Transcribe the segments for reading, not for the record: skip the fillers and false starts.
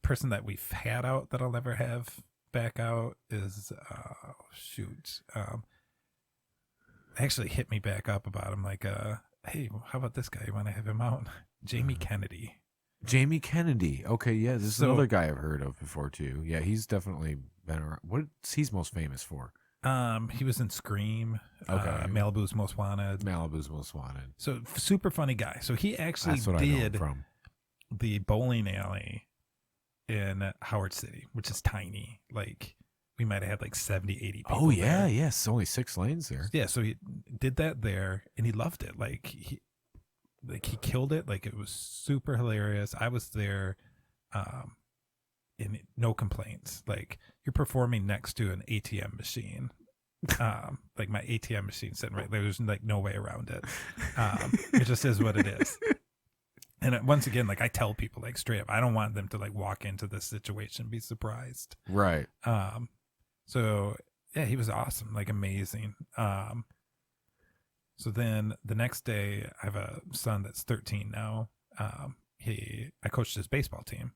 person that we've had out that I'll never have back out is actually hit me back up about him like hey, how about this guy? You want to have him out? Jamie Kennedy. Jamie Kennedy. Okay, yeah, this is So- another guy I've heard of before too. Yeah, he's definitely been around. What's he's most famous for? He was in Scream. Okay. Malibu's Most Wanted. Malibu's Most Wanted. So super funny guy. So he actually That's what I know him did from. the bowling alley in Howard City, which is tiny. Like we might have had like 70, 80 people. Oh yeah, there. yes, only 6 lanes there. Yeah, so he did that there and he loved it. Like he killed it. Like it was super hilarious. I was there and no complaints. Like you're performing next to an ATM machine. Like my ATM machine sitting right there. There's like no way around it. It just is what it is. And once again, like I tell people like straight up, I don't want them to like walk into this situation and be surprised. Right. So yeah, he was awesome, like amazing. So then the next day, I have a son that's 13 now. I coached his baseball team,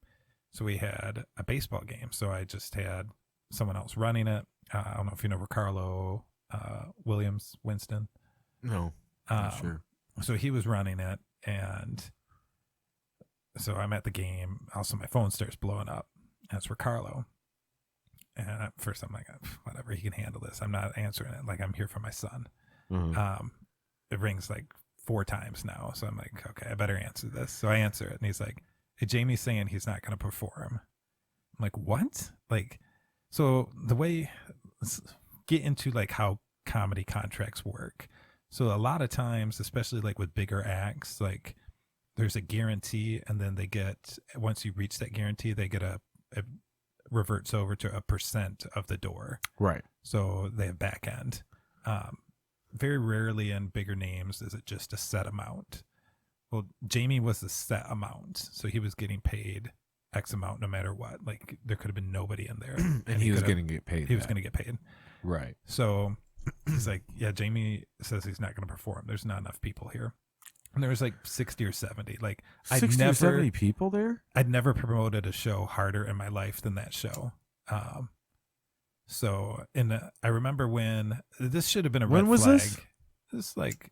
so we had a baseball game. So I just had someone else running it. I don't know if you know Ricardo Winston. No, not sure. So he was running it, and so I'm at the game. Also, my phone starts blowing up. And it's Ricardo. And at first, I'm like, whatever, he can handle this. I'm not answering it. Like, I'm here for my son. Mhm. It rings like 4 times now. So I'm like, okay, I better answer this. So I answer it. And he's like, hey, Jamie's saying he's not going to perform. I'm like, what? Like, so the way, let's get into like how comedy contracts work. So a lot of times, especially like with bigger acts, like there's a guarantee, and then they get, once you reach that guarantee, they get it reverts over to a % of the door. Right. So they have back end. Very rarely in bigger names is it just a set amount. Well, Jamie was the set amount, so he was getting paid X amount no matter what. Like there could have been nobody in there, And he was going to get paid. he was going to get paid. Right. So he's like, yeah, Jamie says he's not going to perform. There's not enough people here. And there was like 60 or 70. Like 60 or 70 people there? I'd never promoted a show harder in my life than that show. So I remember when this should have been a red When was flag. this? This like,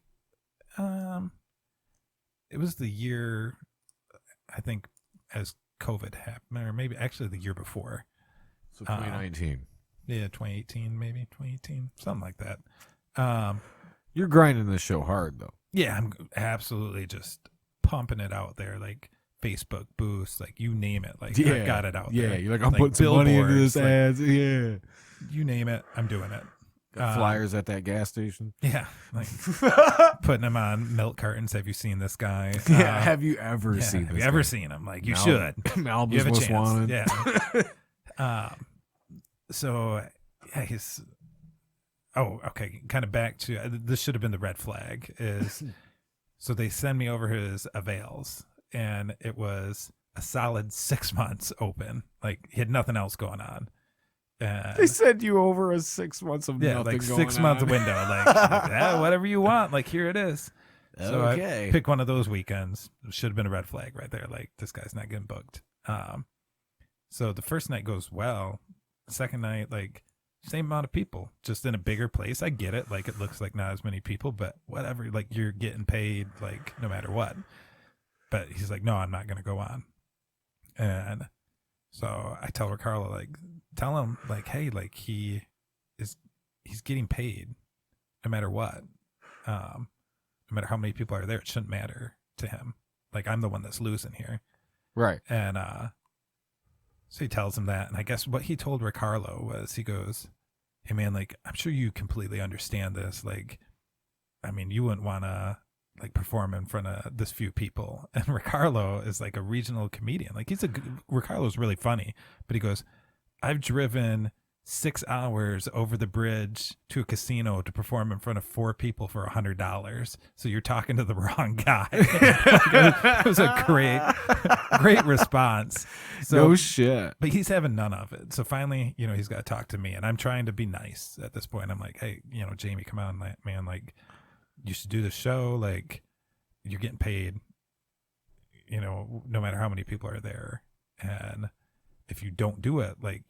it was the year, I think, as COVID happened, or maybe actually the year before. So 2019. Yeah, 2018, maybe 2018, something like that. You're grinding this show hard, though. Yeah, I'm absolutely just pumping it out there, like Facebook boosts, like you name it. Like I've got it out there. Yeah, you're like, I'm putting some money into this ads. Yeah. You name it, I'm doing it. Got flyers at that gas station. Yeah, like putting them on milk cartons. Have you seen this guy? Yeah, have you ever seen Have this you ever guy? seen him? Like you should. Malibu's You have a Most chance. Wanted. Yeah. So yeah, he's. Oh, okay. Kind of back to this should have been the red flag. Is so they send me over his avails, and it was a solid 6 months open. Like he had nothing else going on. And They sent you over a 6 months of yeah, nothing like going 6 month on. window. Like yeah, whatever you want. Like here it is. So Okay. I pick one of those weekends. Should have been a red flag right there. Like this guy's not getting booked. So the first night goes well. The second night, like same amount of people, just in a bigger place. I get it. Like it looks like not as many people, but whatever. Like you're getting paid, like no matter what. But he's like, no, I'm not gonna go on. And so I tell Ricardo, like, tell him, like, hey, like he's getting paid, no matter what. No matter how many people are there, it shouldn't matter to him. Like I'm the one that's losing here. Right. And so he tells him that, and I guess what he told Ricardo was, he goes, hey man, like I'm sure you completely understand this. Like, I mean, you wouldn't want to like perform in front of this few people. And Ricardo is like a regional comedian. Like Ricardo's really funny, but he goes, I've driven 6 hours over the bridge to a casino to perform in front of 4 people for $100. So you're talking to the wrong guy. It was a great response. So, No shit. but he's having none of it. So finally, he's got to talk to me, and I'm trying to be nice at this point. I'm like, hey, Jamie, come on, man. Like, you should do the show. Like, you're getting paid, no matter how many people are there. And if you don't do it, like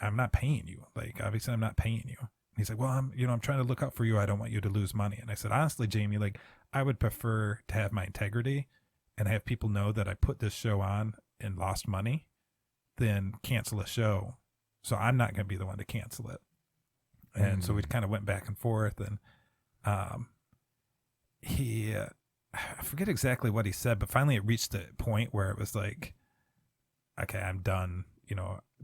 I'm not paying you. Like obviously I'm not paying you. And he's like, well, I'm trying to look out for you. I don't want you to lose money. And I said, honestly, Jamie, like I would prefer to have my integrity and have people know that I put this show on and lost money than cancel a show. So I'm not going to be the one to cancel it. And so we kind of went back and forth, and he, I forget exactly what he said, but finally it reached a point where it was like, okay, I'm done,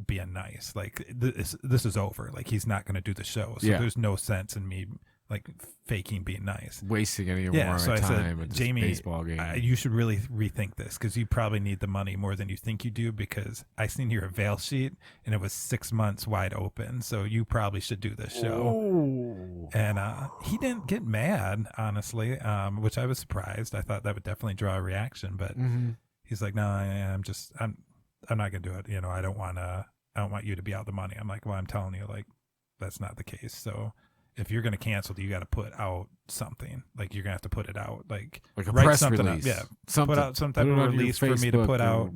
being nice. Like this is over. Like he's not going to do the show. So there's no sense in me like faking being nice, wasting any more of my time at this Jamie, baseball game. You should really rethink this because you probably need the money more than you think you do, because I seen your avail sheet and it was 6 months wide open. So you probably should do this show. Oh. And he didn't get mad, honestly, which I was surprised. I thought that would definitely draw a reaction, but he's like, no, I'm not going to do it. I don't want you to be out the money. I'm like, well, I'm telling you, like, that's not the case. So if you're going to cancel, you got to put out something. Like you're going to have to put it out, like a write press something release. Up. Yeah, something. Put out some type of release for me to put out,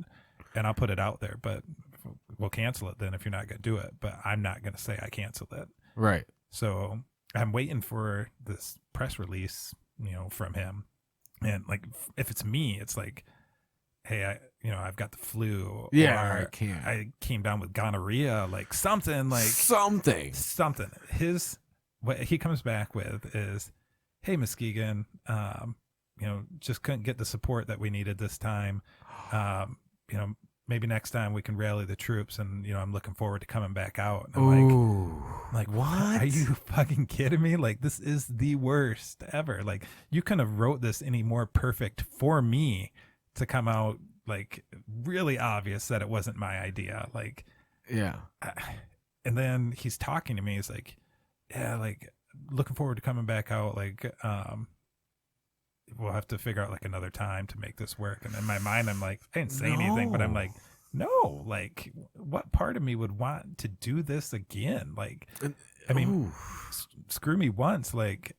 and I'll put it out there. But we'll cancel it then if you're not going to do it. But I'm not going to say I canceled it. Right. So I'm waiting for this press release, from him. And like, if it's me, it's like, hey, I've got the flu. Yeah, or I came down with gonorrhea, like something. What he comes back with is, hey, Muskegon, just couldn't get the support that we needed this time. Maybe next time we can rally the troops, and I'm looking forward to coming back out. And I'm like, what? Are you fucking kidding me? Like, this is the worst ever. Like, you couldn't have wrote this any more perfect for me to come out like really obvious that it wasn't my idea. Like, yeah. And then he's talking to me. He's like, yeah, like looking forward to coming back out. Like, we'll have to figure out like another time to make this work. And in my mind, I'm like, I didn't say anything, but I'm like, no, like what part of me would want to do this again? Like, I mean, screw me once. Like